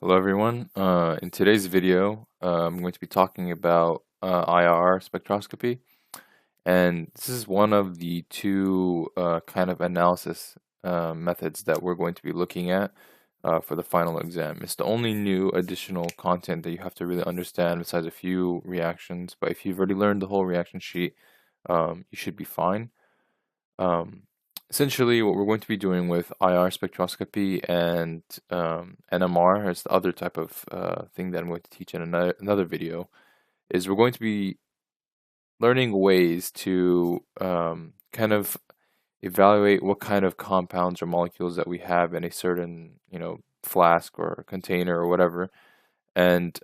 Hello everyone. In today's video, I'm going to be talking about IR spectroscopy, and this is one of the two kind of analysis methods that we're going to be looking at for the final exam. It's the only new additional content that you have to really understand besides a few reactions, but if you've already learned the whole reaction sheet, you should be fine. Um, Essentially, what we're going to be doing with IR spectroscopy and NMR, as the other type of thing that I'm going to teach in another video, is we're going to be learning ways to kind of evaluate what kind of compounds or molecules that we have in a certain, flask or container or whatever. And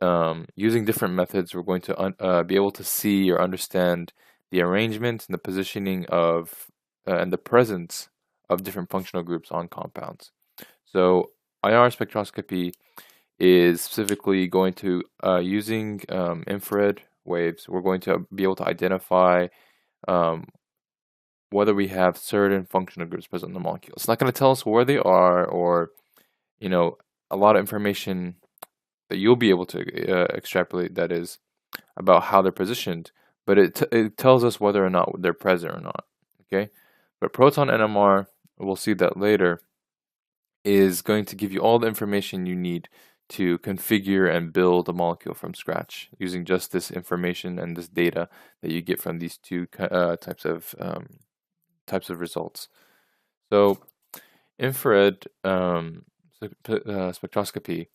using different methods, we're going to be able to see or understand the arrangement and the positioning of and the presence of different functional groups on compounds. So IR spectroscopy is specifically going to, using infrared waves, we're going to be able to identify um, whether we have certain functional groups present in the molecule. It's not going to tell us where they are or, a lot of information that you'll be able to extrapolate, that is, about how they're positioned, but it tells us whether or not they're present or not, okay? But proton NMR, we'll see that later, is going to give you all the information you need to configure and build a molecule from scratch using just this information and this data that you get from these two types of results. So infrared spectroscopy,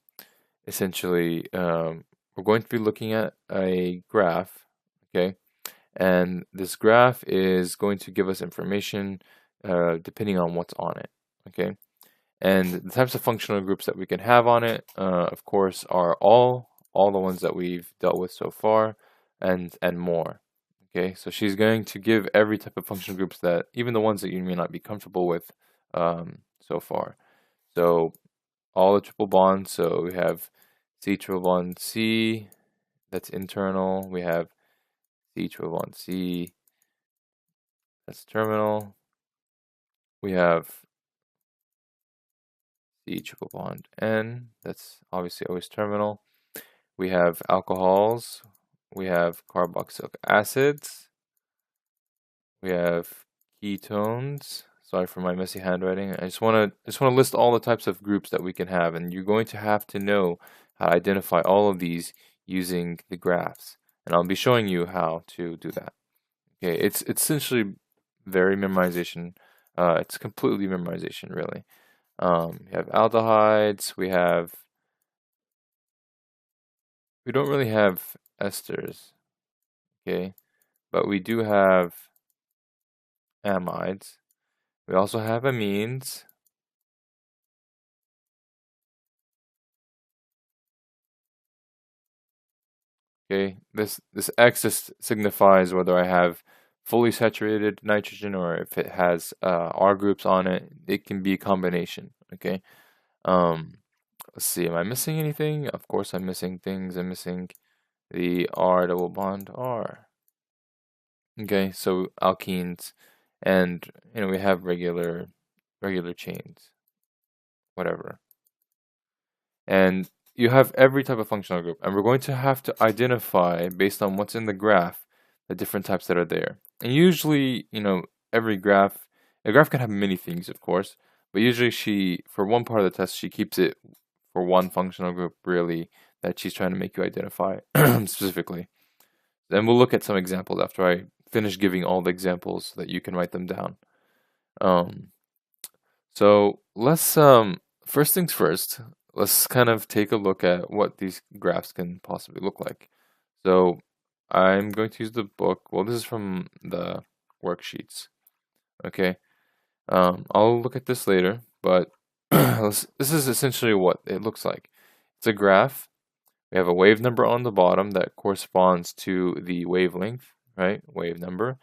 essentially, we're going to be looking at a graph, okay? And this graph is going to give us information depending on what's on it, okay? And the types of functional groups that we can have on it, of course, are all the ones that we've dealt with so far, and more, okay? So she's going to give every type of functional groups, that even the ones that you may not be comfortable with so far. So all the triple bonds, so we have C triple bond C, that's internal. We have C triple bond C, that's terminal. We have C triple bond N, that's obviously always terminal. We have alcohols. We have carboxylic acids. We have ketones. Sorry for my messy handwriting. I just want to list all the types of groups that we can have, and you're going to have to know how to identify all of these using the graphs, and I'll be showing you how to do that. Okay, it's essentially very memorization. It's completely memorization, really. We have aldehydes. We don't really have esters, okay, but we do have amides. We also have amines. Okay, this X just signifies whether I have fully saturated nitrogen or if it has R groups on it. It can be a combination, okay? Let's see, am I missing anything? Of course I'm missing things. I'm missing the R double bond R. Okay, so alkenes, and we have regular chains, whatever. And you have every type of functional group, and we're going to have to identify, based on what's in the graph, the different types that are there. And usually, every graph, a graph can have many things, of course, but usually for one part of the test, she keeps it for one functional group, really, that she's trying to make you identify specifically. And we'll look at some examples after I finish giving all the examples so that you can write them down. So let's, first things first, let's kind of take a look at what these graphs can possibly look like. So I'm going to use the book. Well, this is from the worksheets. Okay. I'll look at this later, but this is essentially what it looks like. It's a graph. We have a wave number on the bottom that corresponds to the wavelength, right? Wave number.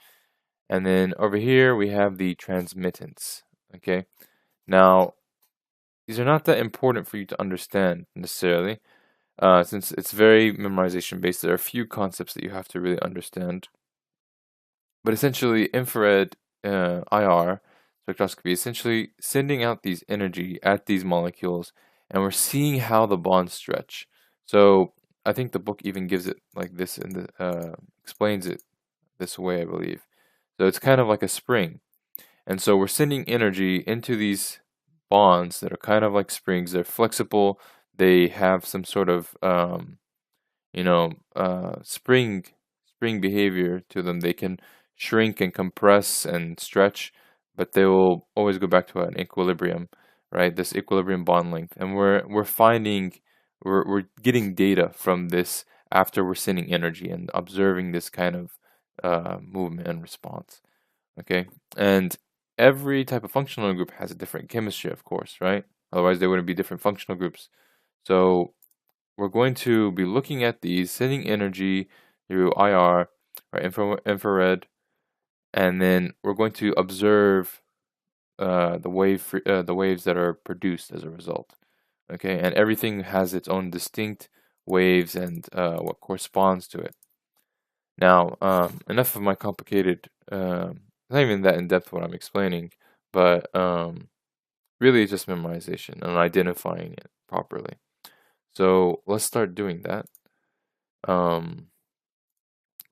And then over here we have the transmittance. Okay. Now, these are not that important for you to understand necessarily, since it's very memorization based. There are a few concepts that you have to really understand. But essentially, infrared IR spectroscopy is essentially sending out these energy at these molecules and we're seeing how the bonds stretch. So I think the book even gives it like this and explains it this way, I believe. So it's kind of like a spring. And so we're sending energy into these bonds that are kind of like springs. They're flexible. They have some sort of spring behavior to them. They can shrink and compress and stretch, but they will always go back to an equilibrium, right? This equilibrium bond length, and we're getting data from this after we're sending energy and observing this kind of movement and response. Okay, and every type of functional group has a different chemistry, of course, right? Otherwise, they wouldn't be different functional groups. So we're going to be looking at these, sending energy through IR, right, infrared, and then we're going to observe the waves that are produced as a result. Okay, and everything has its own distinct waves and what corresponds to it. Now, enough of my complicated, not even that in depth what I'm explaining, but really it's just memorization and identifying it properly. So let's start doing that. Um,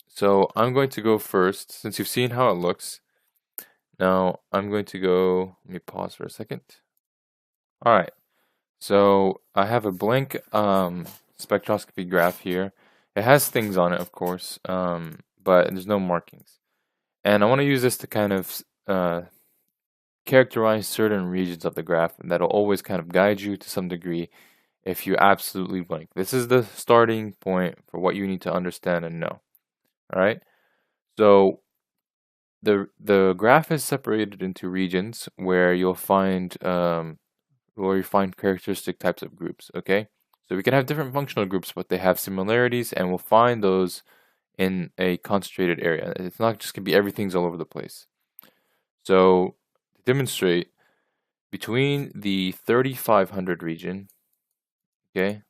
so I'm going to go first, since you've seen how it looks. Now I'm going to go, let me pause for a second. All right, so I have a blank spectroscopy graph here. It has things on it, of course, but there's no markings. And I want to use this to kind of characterize certain regions of the graph, and that'll always kind of guide you to some degree if you absolutely blank. This is the starting point for what you need to understand and know. All right. So the graph is separated into regions where you'll find characteristic types of groups. Okay. So we can have different functional groups, but they have similarities, and we'll find those in a concentrated area. It's not just gonna be everything's all over the place. So to demonstrate, between the 3500 region, okay,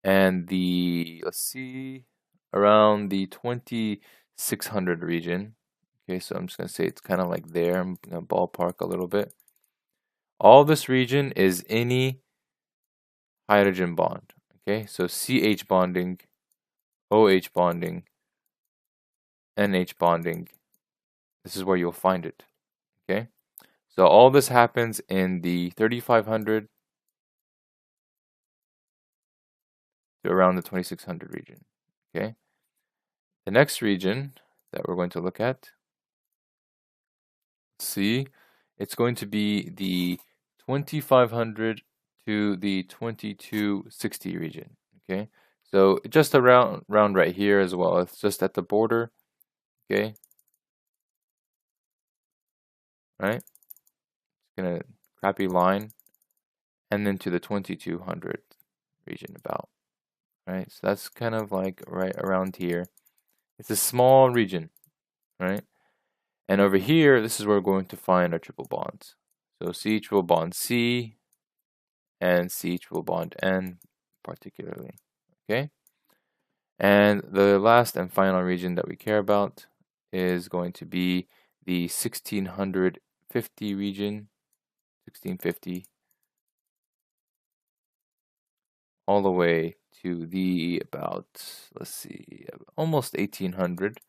and the, let's see, around the 2600 region, okay, so I'm just going to say it's kind of like there, I'm going to ballpark a little bit. All this region is any hydrogen bond, okay, so CH bonding, OH bonding, NH bonding, this is where you'll find it, okay? So all this happens in the 3500 to around the 2600 region, okay? The next region that we're going to look at, see, it's going to be the 2500 to the 2260 region, okay? So just around right here as well. It's just at the border, okay? Right? It's gonna crappy line, and then to the 2200 region about, right? So that's kind of like right around here. It's a small region, right? And over here, this is where we're going to find our triple bonds. So C triple bond C and C triple bond N particularly, okay? And the last and final region that we care about is going to be the 1650 region, 1650, all the way to the about, let's see, almost 1800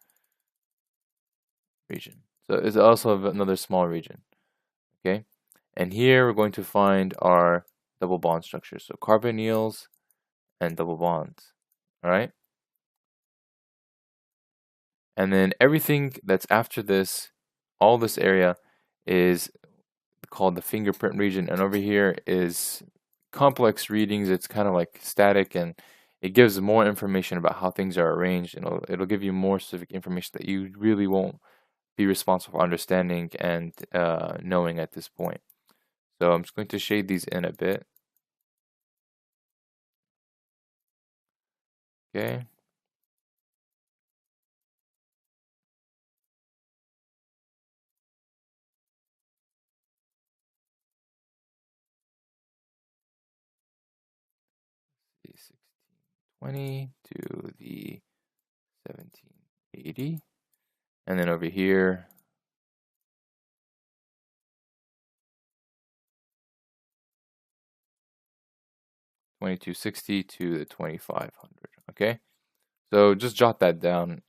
region. So it's also another small region, okay? And here we're going to find our double bond structures, so carbonyls and double bonds, all right? And then everything that's after this, all this area is called the fingerprint region. And over here is complex readings. It's kind of like static, and it gives more information about how things are arranged. And it'll give you more specific information that you really won't be responsible for understanding and knowing at this point. So I'm just going to shade these in a bit. Okay. The 1620 to the 1780. And then over here, 2260 to the 2500. Okay, so just jot that down.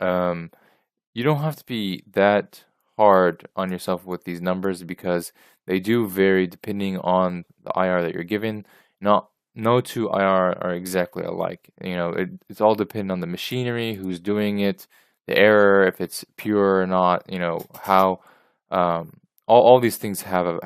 You don't have to be that hard on yourself with these numbers because they do vary depending on the IR that you're given. Not No two IR are exactly alike. It's all dependent on the machinery, who's doing it, the error, if it's pure or not. How um, all these things and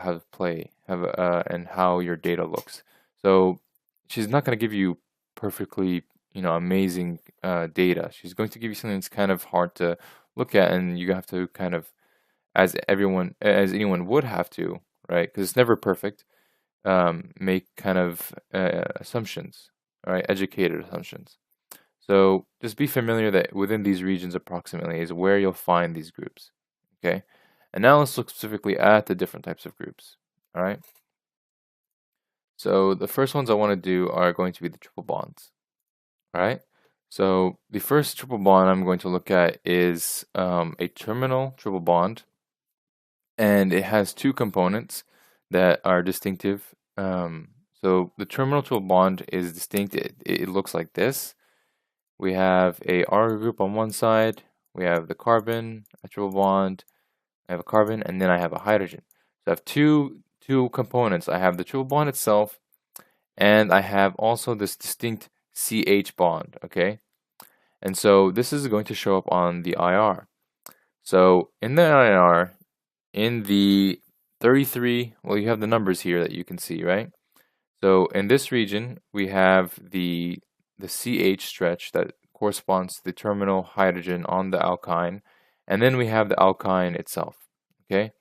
how your data looks. So she's not going to give you perfectly amazing data. She's going to give you something that's kind of hard to look at, and you have to kind of, as anyone would have to, right? Because it's never perfect. Make kind of assumptions, all right, educated assumptions. So just be familiar that within these regions approximately is where you'll find these groups, okay? And now let's look specifically at the different types of groups, all right? So the first ones I want to do are going to be the triple bonds, all right? So the first triple bond I'm going to look at is a terminal triple bond, and it has two components that are distinctive. So the terminal triple bond is distinct. It looks like this. We have a R group on one side, we have the carbon, a triple bond, I have a carbon, and then I have a hydrogen. So I have two components. I have the triple bond itself, and I have also this distinct CH bond, okay? And so this is going to show up on the IR. So in the IR, in the 33, well, you have the numbers here that you can see, right? So in this region, we have the CH stretch that corresponds to the terminal hydrogen on the alkyne, and then we have the alkyne itself, okay?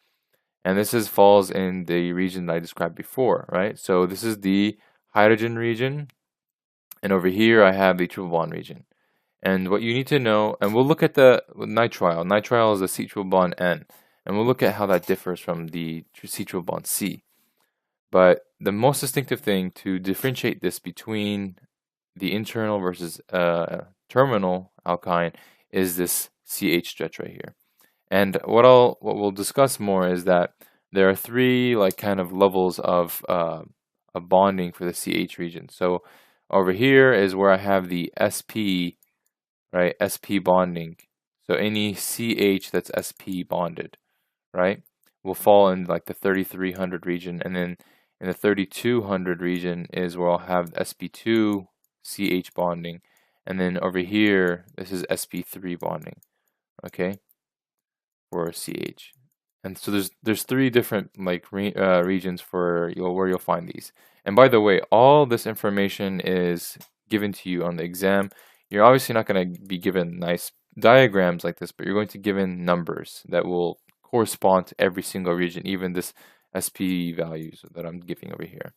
And this falls in the region that I described before, right? So this is the hydrogen region, and over here I have the triple bond region. And what you need to know, and we'll look at the nitrile. Nitrile is the C triple bond N, and we'll look at how that differs from the C triple bond C. But the most distinctive thing to differentiate this between the internal versus terminal alkyne is this CH stretch right here. And what we'll discuss more is that there are three kind of levels of bonding for the CH region. So over here is where I have the SP, right? SP bonding. So any CH that's SP bonded, right, will fall in like the 3300 region, and then in the 3200 region is where I'll have sp2 CH bonding, and then over here this is sp3 bonding, okay, for CH. And so there's three different regions for where you'll find these. And by the way, all this information is given to you on the exam. You're obviously not going to be given nice diagrams like this, but you're going to be given numbers that will correspond to every single region, even this SP values that I'm giving over here.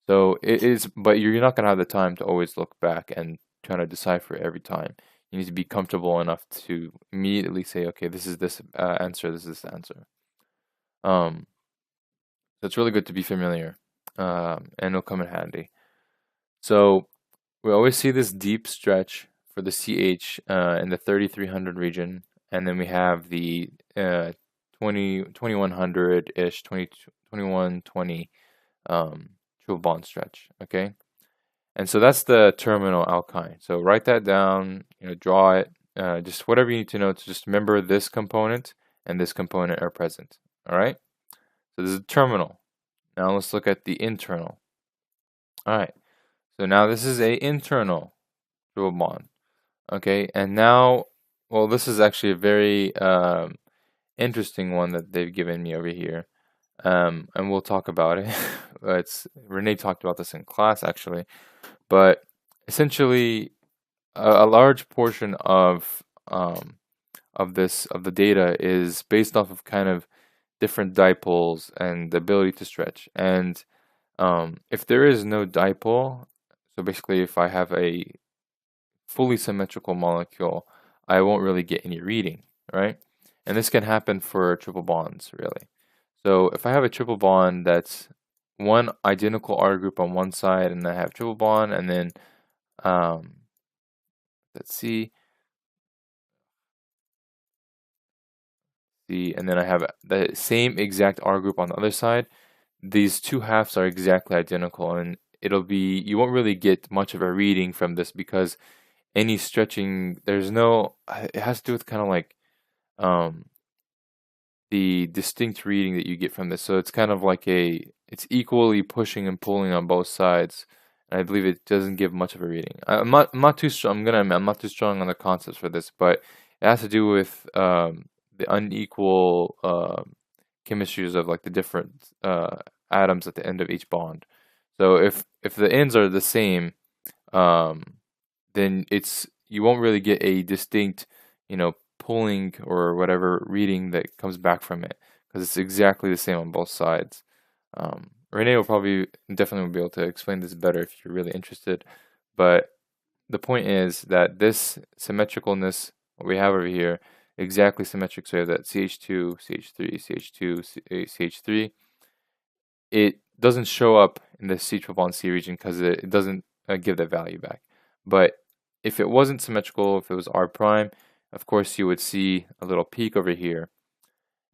So it is, but you're not going to have the time to always look back and try to decipher every time. You need to be comfortable enough to immediately say, okay, this is this answer, this is this answer. So it's really good to be familiar, and it'll come in handy. So we always see this deep stretch for the CH in the 3300 region, and then we have the 2100-ish, 2120 triple bond stretch, okay? And so that's the terminal alkyne. So write that down, draw it, just whatever you need to know to just remember this component and this component are present, all right? So this is the terminal. Now let's look at the internal. All right, so now this is a internal triple bond, okay? And now, well, this is actually a very interesting one that they've given me over here, and we'll talk about it. Renee talked about this in class actually, but essentially a large portion of the data is based off of kind of different dipoles and the ability to stretch. And if there is no dipole, so basically if I have a fully symmetrical molecule, I won't really get any reading, right? And this can happen for triple bonds, really. So if I have a triple bond that's one identical R group on one side, and I have triple bond, and then let's see, and then I have the same exact R group on the other side. These two halves are exactly identical, and you won't really get much of a reading from this because any stretching, there's no, it has to do with kind of like um, the distinct reading that you get from this. So it's kind of like it's equally pushing and pulling on both sides. And I believe it doesn't give much of a reading. I'm not too strong. I'm not too strong on the concepts for this, but it has to do with the unequal chemistries of like the different atoms at the end of each bond. So if the ends are the same, um, then you won't really get a distinct, pulling or whatever reading that comes back from it because it's exactly the same on both sides. Renee will probably definitely be able to explain this better if you're really interested, but the point is that this symmetricalness, what we have over here, exactly symmetric. So we have that CH2, CH3, CH2, CH3. It doesn't show up in the C triple bond C region because it doesn't give that value back. But if it wasn't symmetrical, if it was R prime, of course you would see a little peak over here.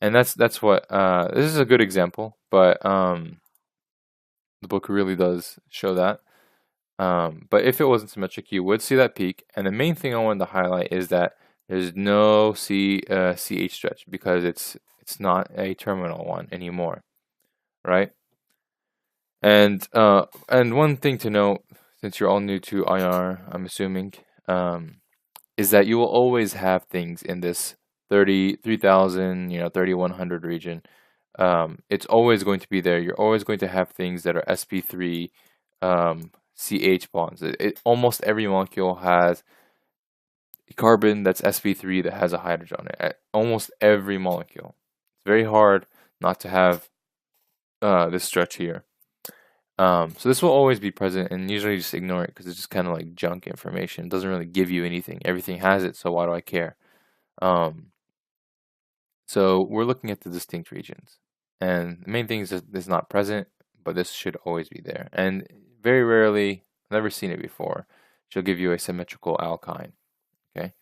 And that's what this is a good example, but the book really does show that. But if it wasn't symmetric, you would see that peak. And the main thing I wanted to highlight is that there's no CH stretch because it's not a terminal one anymore, right? And one thing to note, since you're all new to IR, I'm assuming, is that you will always have things in this 33,000, 3,100 region. It's always going to be there. You're always going to have things that are sp3 CH bonds. Almost every molecule has a carbon that's sp3 that has a hydrogen on it. Almost every molecule. It's very hard not to have this stretch here. So this will always be present, and usually just ignore it because it's just kind of like junk information. It doesn't really give you anything. Everything has it, so why do I care? So we're looking at the distinct regions, and the main thing is that it's not present, but this should always be there. And very rarely, never seen it before, she'll give you a symmetrical alkyne. Okay.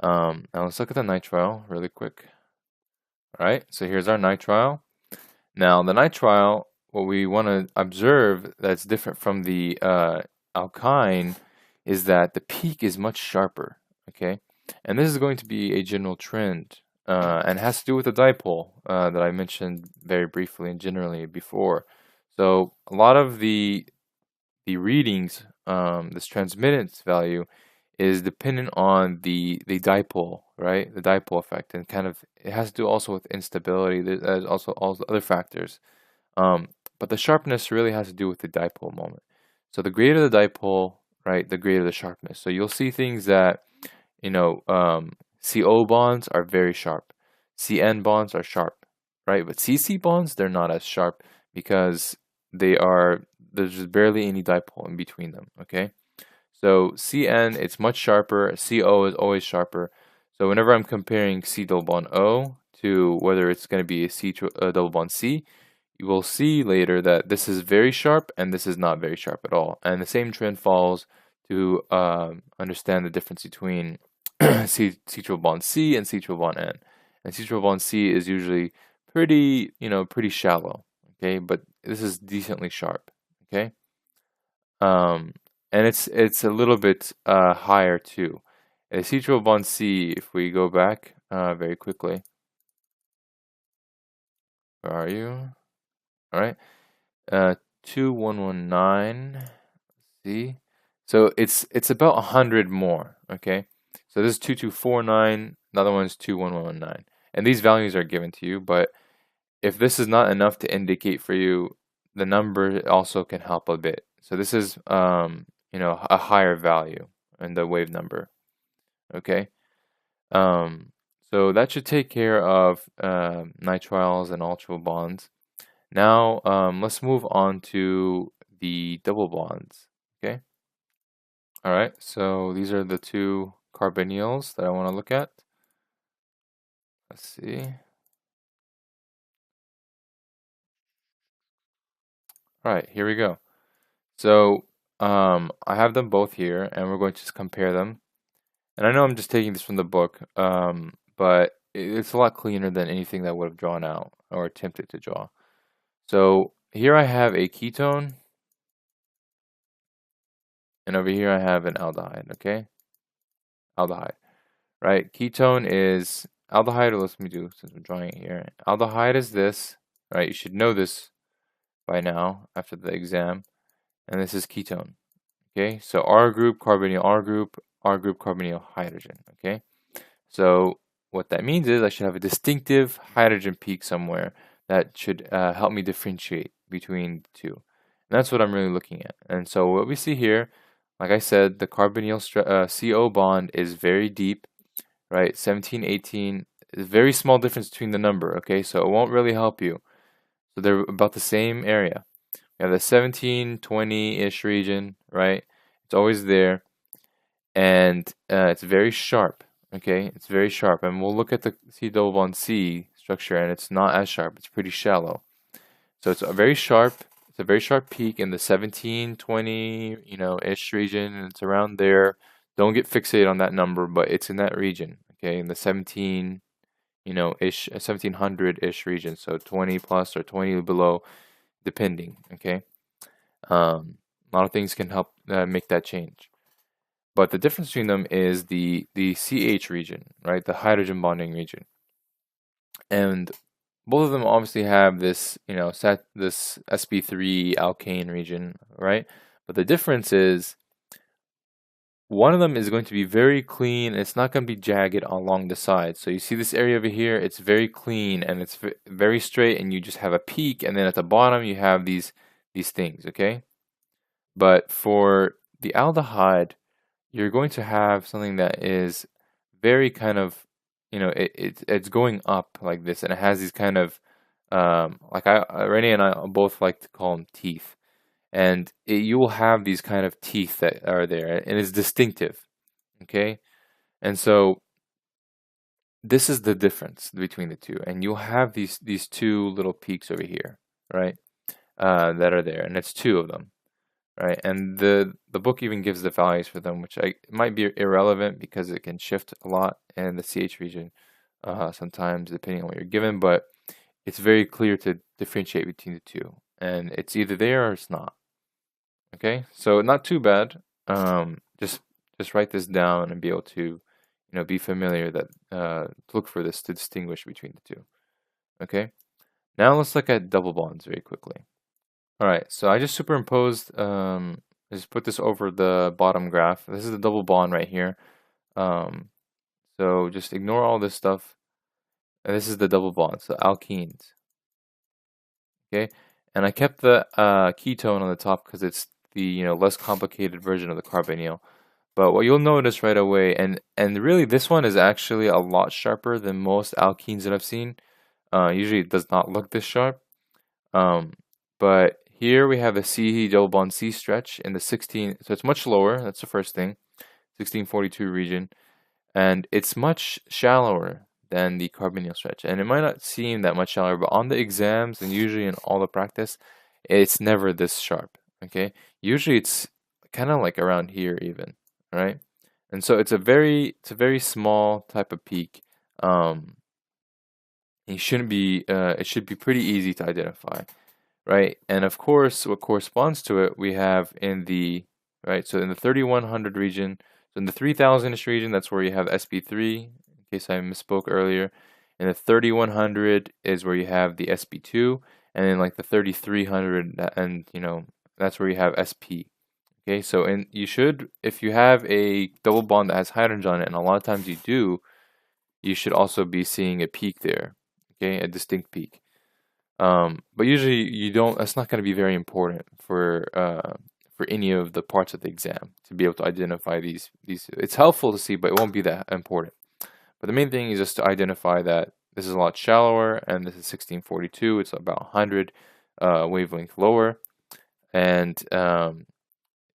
Now let's look at the nitrile really quick. All right. So here's our nitrile. Now the nitrile, what we want to observe that's different from the alkyne is that the peak is much sharper, okay? And this is going to be a general trend and has to do with the dipole that I mentioned very briefly and generally before. So a lot of the readings, this transmittance value, is dependent on the dipole, right? The dipole effect, and kind of it has to do also with instability. There's also all the other factors. But the sharpness really has to do with the dipole moment. So the greater the dipole, right, the greater the sharpness. So you'll see things that, CO bonds are very sharp. CN bonds are sharp, right? But CC bonds, they're not as sharp because there's just barely any dipole in between them, okay? So CN, it's much sharper. CO is always sharper. So whenever I'm comparing C double bond O to whether it's going to be a C double bond C, you will see later that this is very sharp and this is not very sharp at all. And the same trend falls to understand the difference between C triple bond C and C triple bond N. And C triple bond C is usually pretty, pretty shallow, okay? But this is decently sharp, okay? And it's a little bit higher too. A C triple bond C, if we go back very quickly, where are you? All right, 2119. See, so it's about 100 more. Okay, so this is 2249. Another one is 21119, and these values are given to you. But if this is not enough to indicate for you, the number also can help a bit. So this is a higher value in the wave number. Okay, so that should take care of nitriles and ultra bonds. Now, let's move on to the double bonds, okay? All right, so these are the two carbonyls that I want to look at. Let's see. All right, here we go. So, I have them both here, and we're going to just compare them. And I know I'm just taking this from the book, but it's a lot cleaner than anything that I would have drawn out or attempted to draw. So here I have a ketone, and over here I have an aldehyde, okay? Aldehyde, right? Ketone is aldehyde, let me do, since I'm drawing it here. Aldehyde is this, right? You should know this by now after the exam. And this is ketone, okay? So R group, carbonyl R group, carbonyl hydrogen, okay? So what that means is I should have a distinctive hydrogen peak somewhere that should help me differentiate between the two. And that's what I'm really looking at. And so what we see here, like I said, the carbonyl CO bond is very deep, right? 17, 18, a very small difference between the number, okay? So it won't really help you. So they're about the same area. You have the 17, 20-ish region, right? It's always there. And it's very sharp, okay? It's very sharp. And we'll look at the C double bond C structure, and it's not as sharp. It's pretty shallow. So it's a very sharp. It's a very sharp peak in the 17, 20, ish region, and it's around there. Don't get fixated on that number, but it's in that region, okay? In the 17, ish, 1700-ish region. So 20 plus or 20 below, depending, okay? A lot of things can help make that change. But the difference between them is the CH region, right? The hydrogen bonding region. And both of them obviously have this, this sp3 alkane region, right? But the difference is one of them is going to be very clean. It's not going to be jagged along the side. So you see this area over here, it's very clean and it's very straight, and you just have a peak, and then at the bottom you have these things, okay? But for the aldehyde, you're going to have something that is very kind of, it's going up like this, and it has these kind of, like Renee and I both like to call them teeth, and you will have these kind of teeth that are there, and it's distinctive, okay? And so this is the difference between the two, and you'll have these two little peaks over here, right? That are there, and it's two of them. Right, and the book even gives the values for them, which might be irrelevant because it can shift a lot in the CH region sometimes depending on what you're given, but it's very clear to differentiate between the two, and it's either there or it's not. Okay, so not too bad. Just write this down and be able to, be familiar that look for this to distinguish between the two. Okay, now let's look at double bonds very quickly. All right, so I just superimposed, just put this over the bottom graph. This is the double bond right here. So just ignore all this stuff. And this is the double bond, so alkenes. Okay, and I kept the ketone on the top because it's the less complicated version of the carbonyl. But what you'll notice right away, and really this one is actually a lot sharper than most alkenes that I've seen. Usually it does not look this sharp. But here we have a C double bond C stretch in the 16, so it's much lower. That's the first thing, 1642 region, and it's much shallower than the carbonyl stretch. And it might not seem that much shallower, but on the exams and usually in all the practice, it's never this sharp. Okay, usually it's kind of like around here even, right? And so it's a very small type of peak. It shouldn't be. It should be pretty easy to identify. Right, and of course what corresponds to it we have in the, right, so in the 3100 region, so in the 3000-ish region, that's where you have sp3, in case I misspoke earlier. In the 3100 is where you have the sp2, and in like the 3300, and that's where you have sp. Okay, so you should, if you have a double bond that has hydrogen on it, and a lot of times you do, you should also be seeing a peak there, okay, a distinct peak. But usually you don't. That's not going to be very important for any of the parts of the exam to be able to identify these. It's helpful to see, but it won't be that important. But the main thing is just to identify that this is a lot shallower, and this is 1642. It's about 100 wavelength lower, and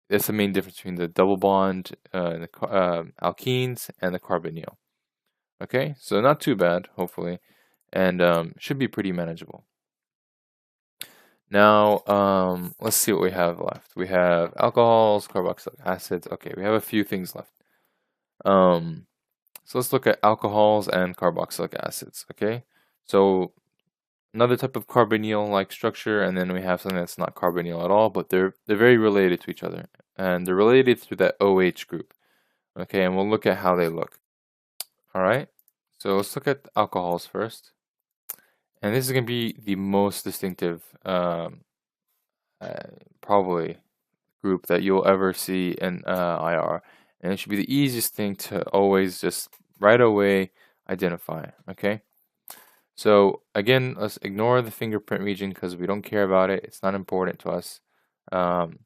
that's the main difference between the double bond, the alkenes, and the carbonyl. Okay, so not too bad, hopefully, and should be pretty manageable. Now, let's see what we have left. We have alcohols, carboxylic acids. Okay, we have a few things left. So let's look at alcohols and carboxylic acids, okay? So another type of carbonyl-like structure, and then we have something that's not carbonyl at all, but they're very related to each other, and they're related through that OH group. Okay, and we'll look at how they look. All right, so let's look at alcohols first, and this is going to be the most distinctive, probably group that you'll ever see in IR, and it should be the easiest thing to always just right away identify. Okay. So again, let's ignore the fingerprint region because we don't care about it. It's not important to us. And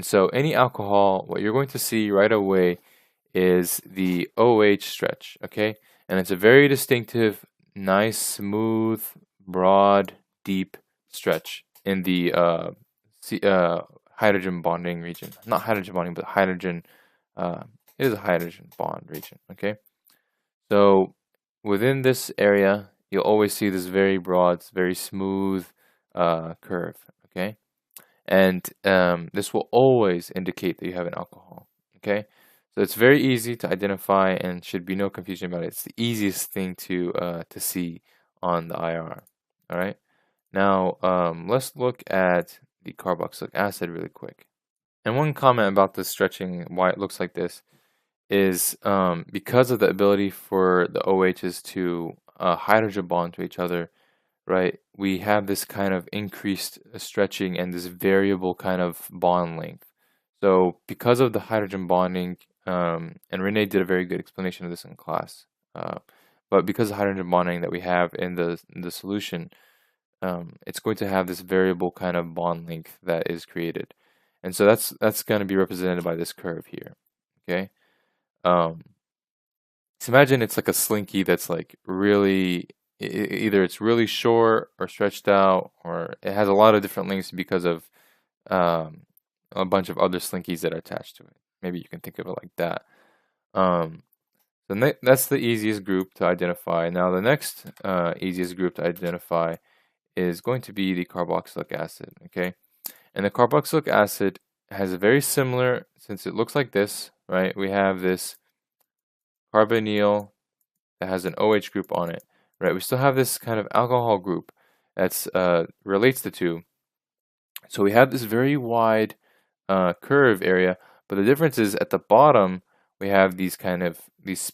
so any alcohol, what you're going to see right away is the OH stretch, okay? And it's a very distinctive, nice, smooth, broad, deep stretch in the hydrogen bonding region. Not hydrogen bonding, but hydrogen, it is a hydrogen bond region, okay? So within this area, you'll always see this very broad, very smooth curve, okay? And this will always indicate that you have an alcohol, okay? So it's very easy to identify and should be no confusion about it. It's the easiest thing to see on the IR, all right? Now, let's look at the carboxylic acid really quick. And one comment about this stretching, why it looks like this, is because of the ability for the OHs to hydrogen bond to each other, right? We have this kind of increased stretching and this variable kind of bond length. So because of the hydrogen bonding, and Renee did a very good explanation of this in class, but because of hydrogen bonding that we have in the solution, it's going to have this variable kind of bond length that is created. And so that's going to be represented by this curve here, okay? So imagine it's like a slinky that's like really, either it's really short or stretched out, or it has a lot of different lengths because of a bunch of other slinkies that are attached to it. Maybe you can think of it like that. So that's the easiest group to identify. Now the next easiest group to identify is going to be the carboxylic acid, okay? And the carboxylic acid has a very similar, since it looks like this, right? We have this carbonyl that has an OH group on it, right? We still have this kind of alcohol group that's relates the two. So we have this very wide curve area, but the difference is at the bottom we have these kind of these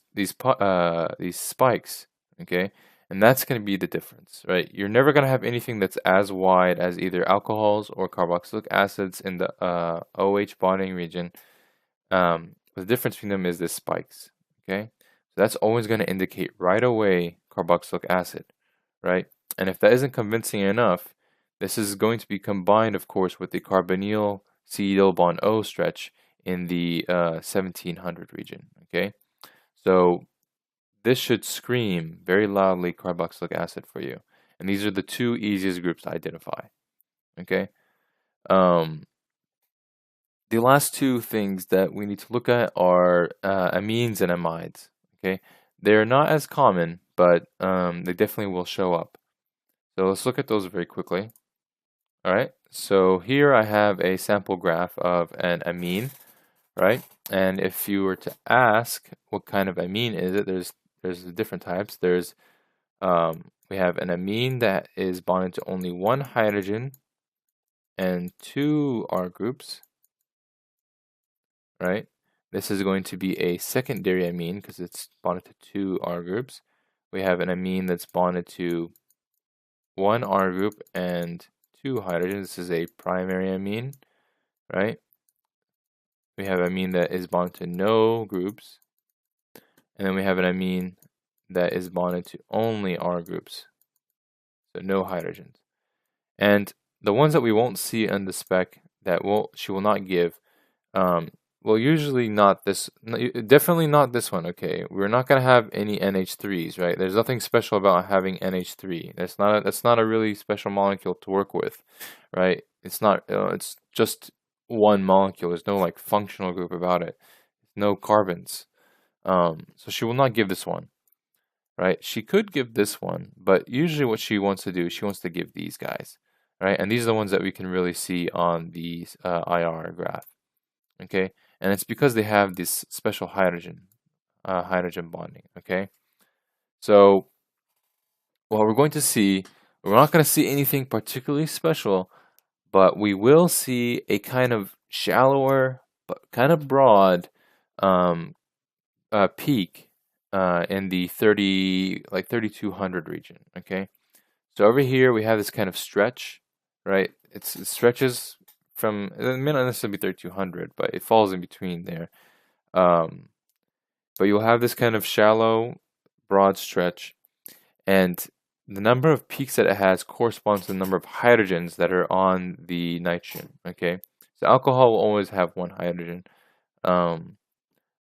spikes, okay? And that's going to be the difference, right? You're never going to have anything that's as wide as either alcohols or carboxylic acids in the OH bonding region. The difference between them is the spikes, okay? So that's always going to indicate right away carboxylic acid, right? And if that isn't convincing enough, this is going to be combined, of course, with the carbonyl C double bond O stretch in the 1700 region, okay? So this should scream very loudly carboxylic acid for you. And these are the two easiest groups to identify, okay? The last two things that we need to look at are amines and amides, okay? They're not as common, but they definitely will show up. So let's look at those very quickly. All right, so here I have a sample graph of an amine, right? And if you were to ask what kind of amine is it, there's different types. There's we have an amine that is bonded to only one hydrogen and two R groups, right? This is going to be a secondary amine because it's bonded to two R groups. We have an amine that's bonded to one R group and two hydrogens. This is a primary amine, right? We have amine that is bonded to no groups. And then we have an amine that is bonded to only R groups, so no hydrogens. And the ones that we won't see in the spec that she will not give, well, usually not this, definitely not this one, okay? We're not going to have any NH3s, right? There's nothing special about having NH3. That's not a really special molecule to work with, right? It's not, it's just one molecule. There's no like functional group about it. No carbons. So she will not give this one, right? She could give this one, but usually what she wants to do, she wants to give these guys, right? And these are the ones that we can really see on the IR graph, okay? And it's because they have this special hydrogen bonding, okay? So what we're going to see We're not going to see anything particularly special, but we will see a kind of shallower but kind of broad um, peak in the 3200 region. Okay, so over here we have this kind of stretch, right? It stretches from, it may not necessarily be 3200, but it falls in between there. Um, but you'll have this kind of shallow, broad stretch, and the number of peaks that it has corresponds to the number of hydrogens that are on the nitrogen. Okay, so alcohol will always have one hydrogen, um,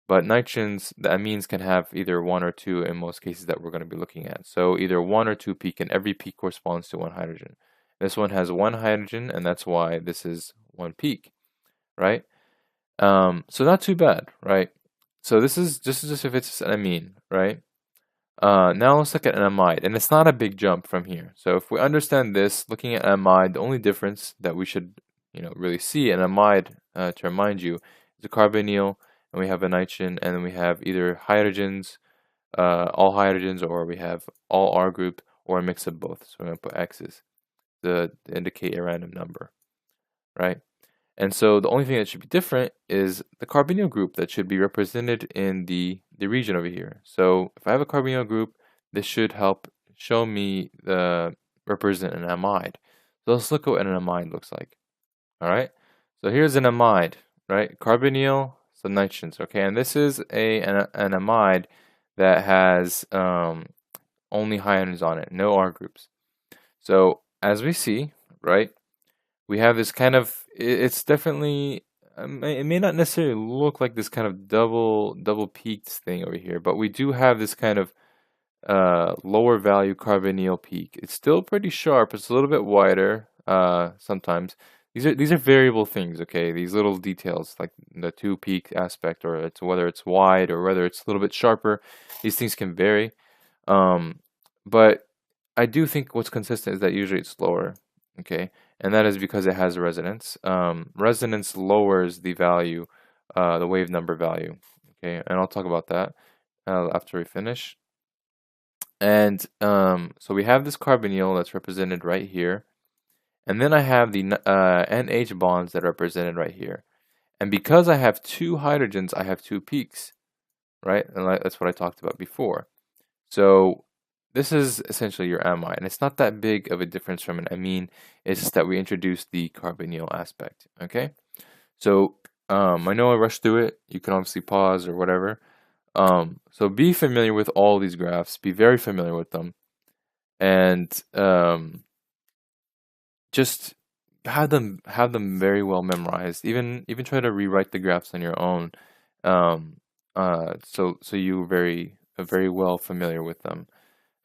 but nitrogens, the amines, can have either one or two in most cases that we're going to be looking at. So either one or two peak, and every peak corresponds to one hydrogen. This one has one hydrogen, and that's why this is one peak, right? So not too bad, right? So this is just if it's an amine, right? Now let's look at an amide, and it's not a big jump from here. So if we understand this, looking at amide, the only difference that we should, really see in amide, to remind you, is a carbonyl, and we have a nitrogen, and then we have either hydrogens, all hydrogens, or we have all R group, or a mix of both. So we're going to put X's to indicate a random number, right? And so the only thing that should be different is the carbonyl group that should be represented in the region over here. So if I have a carbonyl group, this should help show me represent an amide. So let's look at what an amide looks like. All right. So here's an amide, right? Carbonyl, some nitrogens. Okay, and this is an amide that has only hydrogens on it, no R groups. So as we see, right, we have this kind of, it's definitely, it may not necessarily look like this kind of double peaked thing over here, but we do have this kind of lower value carbonyl peak. It's still pretty sharp. It's a little bit wider sometimes. These are variable things, okay? These little details, like the two peak aspect, or it's whether it's wide or whether it's a little bit sharper. These things can vary. But I do think what's consistent is that usually it's lower, okay? And that is because it has resonance. Resonance lowers the value, the wave number value, okay? And I'll talk about that after we finish. And so we have this carbonyl that's represented right here. And then I have the NH bonds that are represented right here. And because I have two hydrogens, I have two peaks, right? And that's what I talked about before. So this is essentially your amide, and it's not that big of a difference from an amine. It's just that we introduced the carbonyl aspect, okay? So I know I rushed through it. You can obviously pause or whatever. So be familiar with all these graphs. Be very familiar with them. And just have them very well memorized. Even try to rewrite the graphs on your own. So you're very well familiar with them.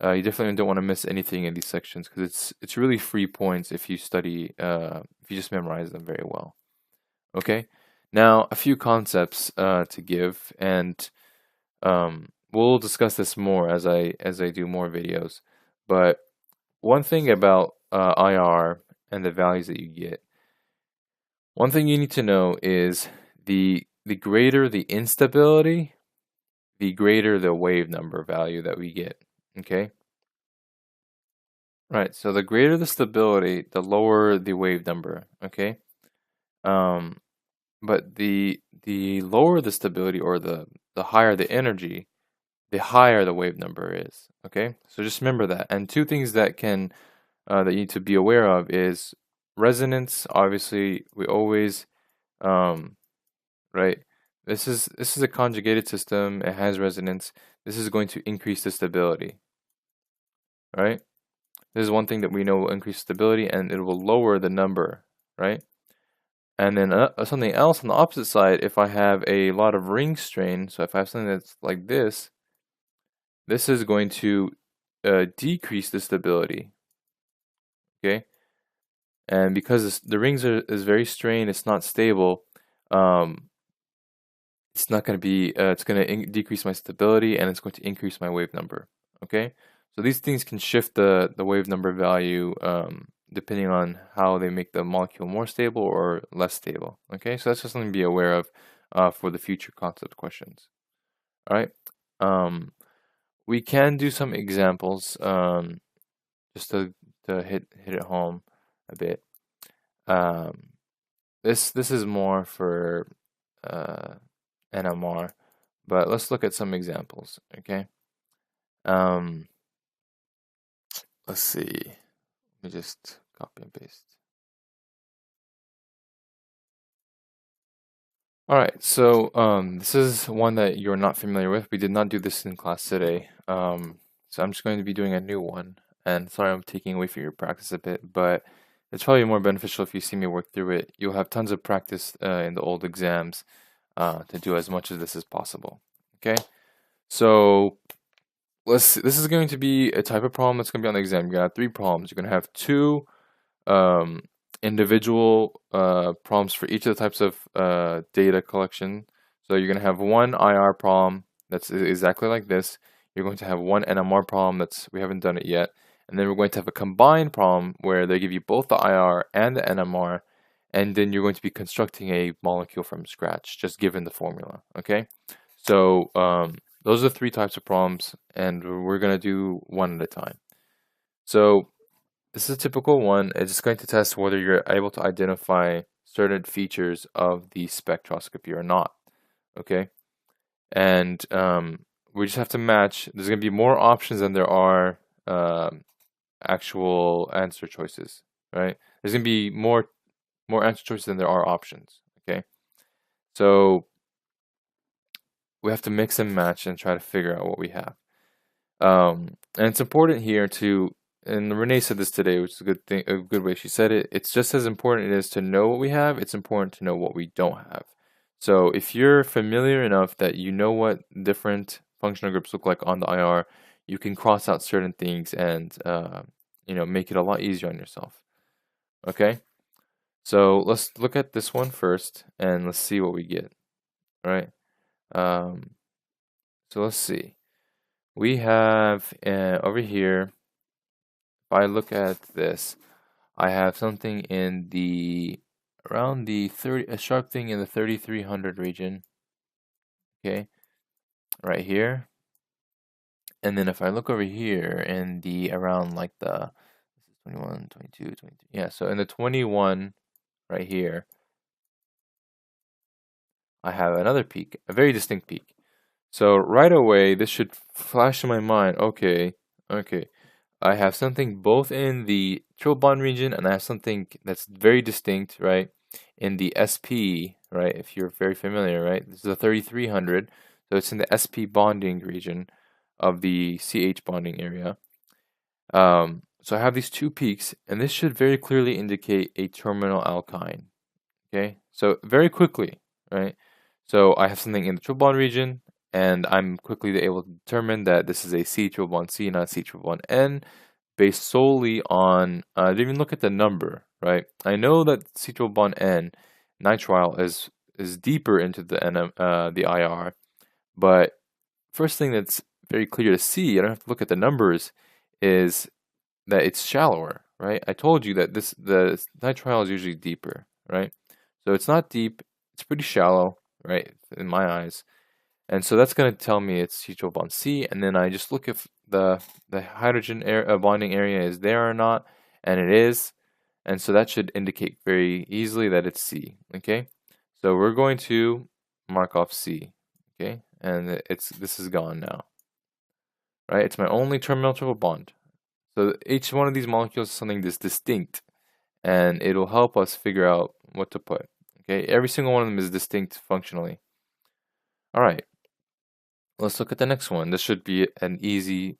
You definitely don't want to miss anything in these sections because it's really free points if you study, if you just memorize them very well. Okay, now a few concepts to give, and we'll discuss this more as I do more videos. But one thing about IR and the values that you get, one thing you need to know is the greater the instability, the greater the wave number value that we get. Okay. Right. So the greater the stability, the lower the wave number. Okay. But the lower the stability, or the higher the energy, the higher the wave number is. Okay. So just remember that. And two things that can that you need to be aware of is resonance. Obviously, we always right. This is a conjugated system. It has resonance. This is going to increase the stability. Right. This is one thing that we know will increase stability, and it will lower the number, right? And then something else on the opposite side, if I have a lot of ring strain, so if I have something that's like this is going to decrease the stability, okay? And because the rings is very strained, it's not stable, it's not going to be, it's going to decrease my stability, and it's going to increase my wave number, okay? So these things can shift the wave number value depending on how they make the molecule more stable or less stable. Okay, so that's just something to be aware of for the future concept questions. All right, we can do some examples just to to hit it home a bit. Um, this is more for uh, NMR, but let's look at some examples. Okay. Um, let's see. Let me just copy and paste. All right, so this is one that you're not familiar with. We did not do this in class today. So I'm just going to be doing a new one. And sorry I'm taking away from your practice a bit, but it's probably more beneficial if you see me work through it. You'll have tons of practice in the old exams to do as much of this as possible. Okay, so let's see. This is going to be a type of problem that's going to be on the exam. You're going to have three problems. You're going to have two um, individual prompts for each of the types of data collection. So you're going to have one IR problem that's exactly like this. You're going to have one NMR problem we haven't done it yet. And then we're going to have a combined problem where they give you both the IR and the NMR. And then you're going to be constructing a molecule from scratch, just given the formula. Okay? So those are the three types of problems, and we're going to do one at a time. So this is a typical one. It's going to test whether you're able to identify certain features of the spectroscopy or not. Okay, and we just have to match. There's going to be more options than there are actual answer choices, right? There's going to be more answer choices than there are options. Okay, so we have to mix and match and try to figure out what we have. And it's important here to, and Renee said this today, which is a good thing, a good way she said it. It's just as important it is to know what we have, it's important to know what we don't have. So if you're familiar enough that you know what different functional groups look like on the IR, you can cross out certain things and make it a lot easier on yourself. Okay, so let's look at this one first and let's see what we get. All right. So let's see. We have over here, if I look at this, I have something in around the 30, a sharp thing in the 3300 region. Okay, right here. And then if I look over here in the around like this is 21, 22, 23. Yeah, so in the 21 right here, I have another peak, a very distinct peak. So right away, this should flash in my mind, okay, I have something both in the triple bond region and I have something that's very distinct, right, in the SP, right, if you're very familiar, right, this is a 3300, so it's in the SP bonding region of the CH bonding area. So I have these two peaks, and this should very clearly indicate a terminal alkyne, okay, so very quickly, right, so I have something in the triple bond region, and I'm quickly able to determine that this is a C triple bond C, not C triple bond N, based solely on, I didn't even look at the number, right? I know that C triple bond N, nitrile, is deeper into the IR, but first thing that's very clear to see, I don't have to look at the numbers, is that it's shallower, right? I told you that the nitrile is usually deeper, right? So it's not deep, it's pretty shallow, right, in my eyes. And so that's going to tell me it's C triple bond C, and then I just look if the hydrogen bonding area is there or not, and it is, and so that should indicate very easily that it's C. Okay, so we're going to mark off C. Okay, and this is gone now. Right, it's my only terminal triple bond. So each one of these molecules is something that's distinct, and it'll help us figure out what to put. Okay, every single one of them is distinct functionally. All right. Let's look at the next one. This should be an easy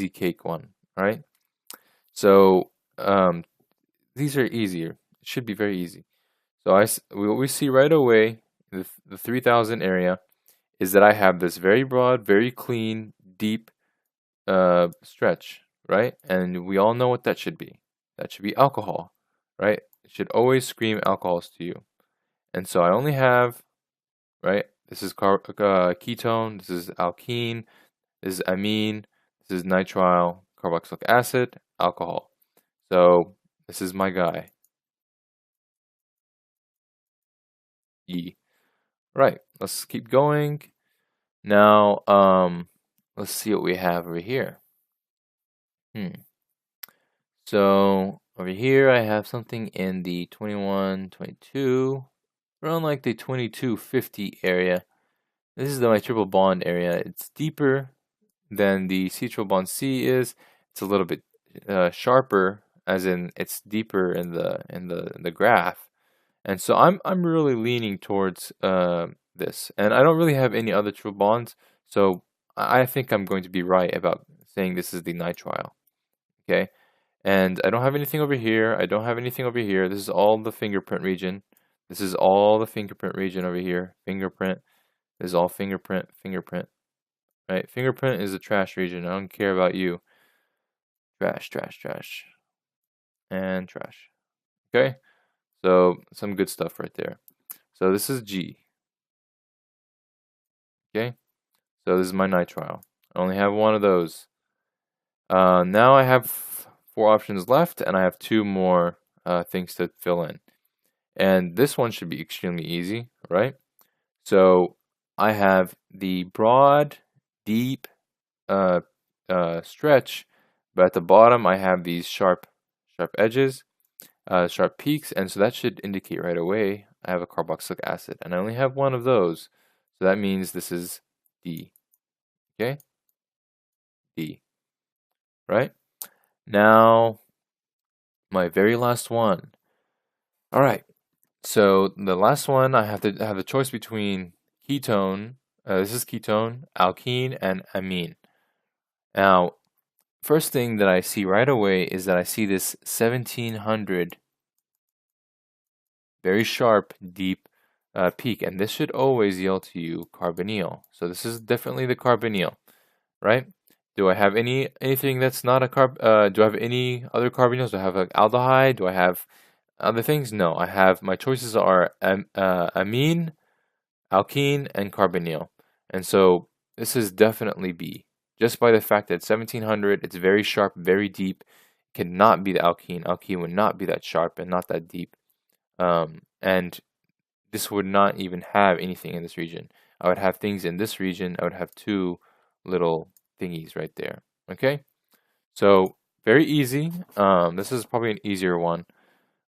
cake one, right? So these are easier. It should be very easy. So what we see right away, the 3000 area, is that I have this very broad, very clean, deep stretch, right? And we all know what that should be. That should be alcohol, right? It should always scream alcohols to you. And so I only have, right? This is ketone, this is alkene, this is amine, this is nitrile, carboxylic acid, alcohol. So this is my guy. E. Right, let's keep going. Now, let's see what we have over here. So over here I have something in the 21, 22, around like the 2250 area. This is my triple bond area. It's deeper than the C triple bond C is. It's a little bit sharper, as in it's deeper in the graph. And so I'm really leaning towards this, and I don't really have any other triple bonds, so I think I'm going to be right about saying this is the nitrile. Okay, and I don't have anything over here. I don't have anything over here. This is all the fingerprint region. This is all the fingerprint region over here. Fingerprint. This is all fingerprint. Fingerprint. Right? Fingerprint is the trash region. I don't care about you. Trash, trash, trash, and trash. Okay, so some good stuff right there. So this is G. Okay, so this is my nitrile. I only have one of those. Now I have 4 options left, and I have 2 more things to fill in. And this one should be extremely easy, right? So I have the broad, deep stretch, but at the bottom I have these sharp edges, sharp peaks, and so that should indicate right away I have a carboxylic acid, and I only have one of those, so that means this is D. Okay, D. Right? Now my very last one. All right. So the last one, I have to have a choice between ketone. This is ketone, alkene, and amine. Now, first thing that I see right away is that I see this 1700 very sharp, deep peak, and this should always yield to you carbonyl. So this is definitely the carbonyl, right? Do I have anything that's not a carb? Do I have any other carbonyls? Do I have like aldehyde? Do I have other things? No, I have, my choices are amine, alkene, and carbonyl. And so this is definitely B. Just by the fact that 1700, it's very sharp, very deep, cannot be the alkene. Alkene would not be that sharp and not that deep. And this would not even have anything in this region. I would have things in this region. I would have 2 little thingies right there. Okay? So very easy. This is probably an easier one,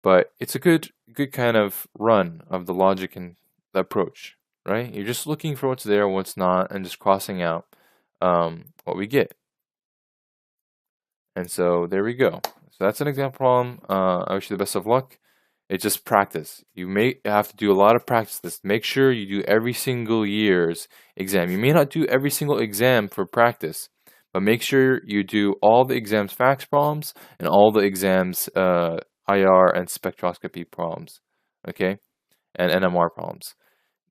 but it's a good kind of run of the logic and the approach, right? You're just looking for what's there, what's not, and just crossing out what we get. And so there we go. So that's an example problem. I wish you the best of luck. It's just practice. You may have to do a lot of practice this. Make sure you do every single year's exam. You may not do every single exam for practice, but make sure you do all the exams facts problems and all the exams IR and spectroscopy problems, okay, and NMR problems.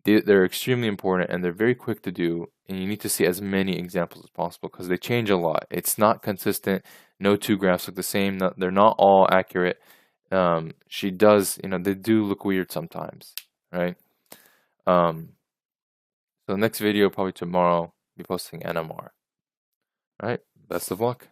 They're extremely important and they're very quick to do, and you need to see as many examples as possible because they change a lot. It's not consistent. No 2 graphs look the same. They're not all accurate. She does, they do look weird sometimes, right? So the next video, probably tomorrow, I'll be posting NMR. All right, best of luck.